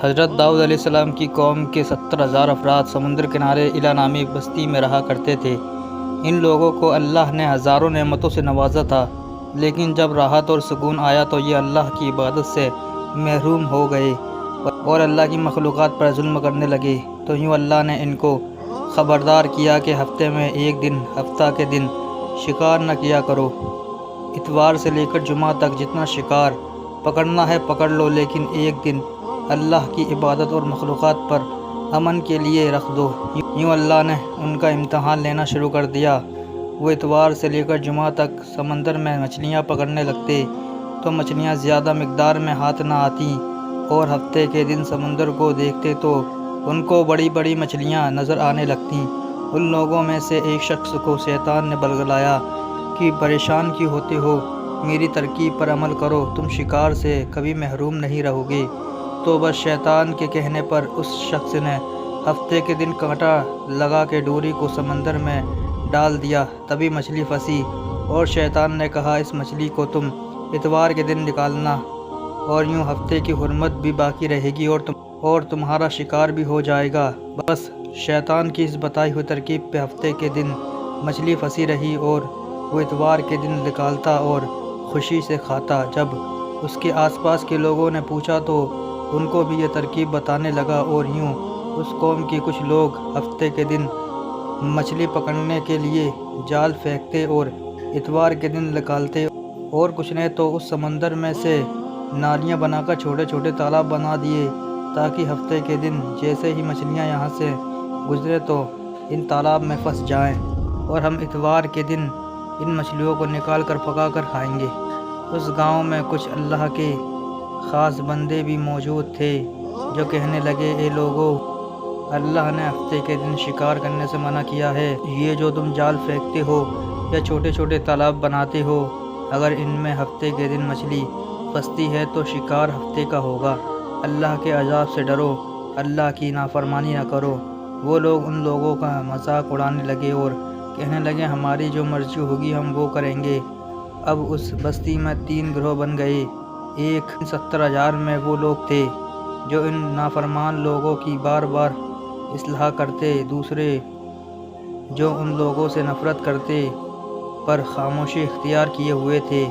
حضرت داؤد علیہ السلام کی قوم کے 70,000 افراد سمندر کنارے ایلا نامی بستی میں رہا کرتے تھے۔ ان لوگوں کو اللہ نے ہزاروں نعمتوں سے نوازا تھا، لیکن جب راحت اور سکون آیا تو یہ اللہ کی عبادت سے محروم ہو گئے اور اللہ کی مخلوقات پر ظلم کرنے لگے۔ تو یوں اللہ نے ان کو خبردار کیا کہ ہفتے میں ایک دن ہفتہ کے دن شکار نہ کیا کرو۔ اتوار سے لے کر جمعہ تک جتنا شکار پکڑنا ہے پکڑ لو، لیکن ایک دن اللہ کی عبادت اور مخلوقات پر امن کے لیے رکھ دو۔ یوں اللہ نے ان کا امتحان لینا شروع کر دیا۔ وہ اتوار سے لے کر جمعہ تک سمندر میں مچھلیاں پکڑنے لگتے تو مچھلیاں زیادہ مقدار میں ہاتھ نہ آتیں، اور ہفتے کے دن سمندر کو دیکھتے تو ان کو بڑی بڑی مچھلیاں نظر آنے لگتیں۔ ان لوگوں میں سے ایک شخص کو شیطان نے بلگلایا کہ پریشان کیوں ہوتے ہو، میری ترکیب پر عمل کرو، تم شکار سے کبھی محروم نہیں رہو گے۔ تو بس شیطان کے کہنے پر اس شخص نے ہفتے کے دن کانٹا لگا کے ڈوری کو سمندر میں ڈال دیا، تبھی مچھلی پھنسی، اور شیطان نے کہا اس مچھلی کو تم اتوار کے دن نکالنا، اور یوں ہفتے کی حرمت بھی باقی رہے گی اور تمہارا شکار بھی ہو جائے گا۔ بس شیطان کی اس بتائی ہوئی ترکیب پہ ہفتے کے دن مچھلی پھنسی رہی اور وہ اتوار کے دن نکالتا اور خوشی سے کھاتا۔ جب اس کے آس پاس کے لوگوں نے پوچھا تو ان کو بھی یہ ترکیب بتانے لگا، اور یوں اس قوم کے کچھ لوگ ہفتے کے دن مچھلی پکڑنے کے لیے جال پھینکتے اور اتوار کے دن نکالتے، اور کچھ نے تو اس سمندر میں سے نالیاں بنا کر چھوٹے چھوٹے تالاب بنا دیے تاکہ ہفتے کے دن جیسے ہی مچھلیاں یہاں سے گزرے تو ان تالاب میں پھنس جائیں، اور ہم اتوار کے دن ان مچھلیوں کو نکال کر پکا کر کھائیں گے۔ اس گاؤں میں کچھ اللہ کے خاص بندے بھی موجود تھے جو کہنے لگے، اے لوگو، اللہ نے ہفتے کے دن شکار کرنے سے منع کیا ہے۔ یہ جو تم جال پھینکتے ہو یا چھوٹے چھوٹے تالاب بناتے ہو، اگر ان میں ہفتے کے دن مچھلی پھنستی ہے تو شکار ہفتے کا ہوگا۔ اللہ کے عذاب سے ڈرو، اللہ کی نافرمانی نہ کرو۔ وہ لوگ ان لوگوں کا مذاق اڑانے لگے اور کہنے لگے، ہماری جو مرضی ہوگی ہم وہ کریں گے۔ اب اس بستی میں 3 گروہ بن گئے۔ ایک 70,000 میں وہ لوگ تھے جو ان نافرمان لوگوں کی بار بار اصلاح کرتے، دوسرے جو ان لوگوں سے نفرت کرتے پر خاموشی اختیار کیے ہوئے تھے،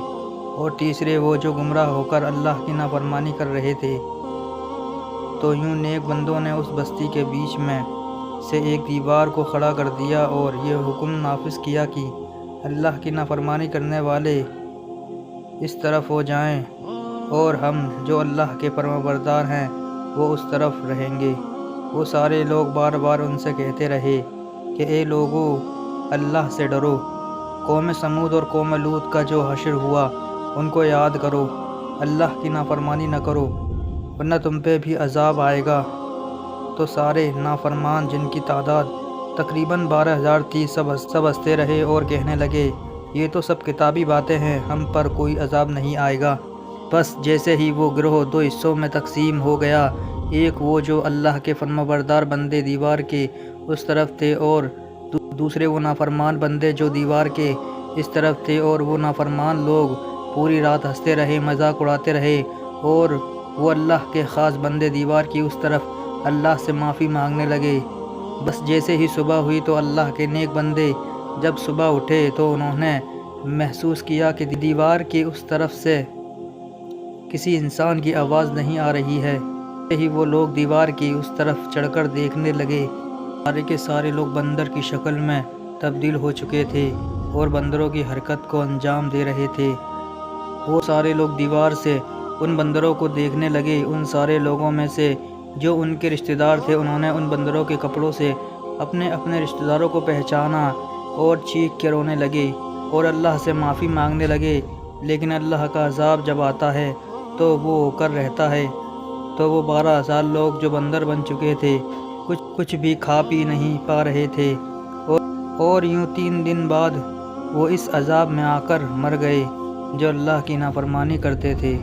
اور تیسرے وہ جو گمراہ ہو کر اللہ کی نافرمانی کر رہے تھے۔ تو یوں نیک بندوں نے اس بستی کے بیچ میں سے ایک دیوار کو کھڑا کر دیا اور یہ حکم نافذ کیا کہ اللہ کی نافرمانی کرنے والے اس طرف ہو جائیں، اور ہم جو اللہ کے فرمانبردار ہیں وہ اس طرف رہیں گے۔ وہ سارے لوگ بار بار ان سے کہتے رہے کہ اے لوگو، اللہ سے ڈرو۔ قوم سمود اور قوم لوط کا جو حشر ہوا ان کو یاد کرو، اللہ کی نافرمانی نہ کرو ورنہ تم پہ بھی عذاب آئے گا۔ تو سارے نافرمان، جن کی تعداد تقریباً 12,000 تھی، سب ہنستے رہے اور کہنے لگے، یہ تو سب کتابی باتیں ہیں، ہم پر کوئی عذاب نہیں آئے گا۔ بس جیسے ہی وہ گروہ 2 حصوں میں تقسیم ہو گیا، ایک وہ جو اللہ کے فرمانبردار بندے دیوار کے اس طرف تھے، اور دوسرے وہ نافرمان بندے جو دیوار کے اس طرف تھے، اور وہ نافرمان لوگ پوری رات ہنستے رہے، مذاق اڑاتے رہے، اور وہ اللہ کے خاص بندے دیوار کی اس طرف اللہ سے معافی مانگنے لگے۔ بس جیسے ہی صبح ہوئی تو اللہ کے نیک بندے جب صبح اٹھے تو انہوں نے محسوس کیا کہ دیوار کی اس طرف سے کسی انسان کی آواز نہیں آ رہی ہے۔ جیسے ہی وہ لوگ دیوار کی اس طرف چڑھ کر دیکھنے لگے، سارے کے سارے لوگ بندر کی شکل میں تبدیل ہو چکے تھے اور بندروں کی حرکت کو انجام دے رہے تھے۔ وہ سارے لوگ دیوار سے ان بندروں کو دیکھنے لگے۔ ان سارے لوگوں میں سے جو ان کے رشتہ دار تھے، انہوں نے ان بندروں کے کپڑوں سے اپنے اپنے رشتہ داروں کو پہچانا اور چیخ کے رونے لگے اور اللہ سے معافی مانگنے لگے۔ لیکن اللہ کا عذاب جب آتا ہے تو وہ کر رہتا ہے۔ تو وہ 12,000 لوگ جو بندر بن چکے تھے، کچھ بھی کھا پی نہیں پا رہے تھے، اور یوں 3 دن بعد وہ اس عذاب میں آ کر مر گئے جو اللہ کی نافرمانی کرتے تھے۔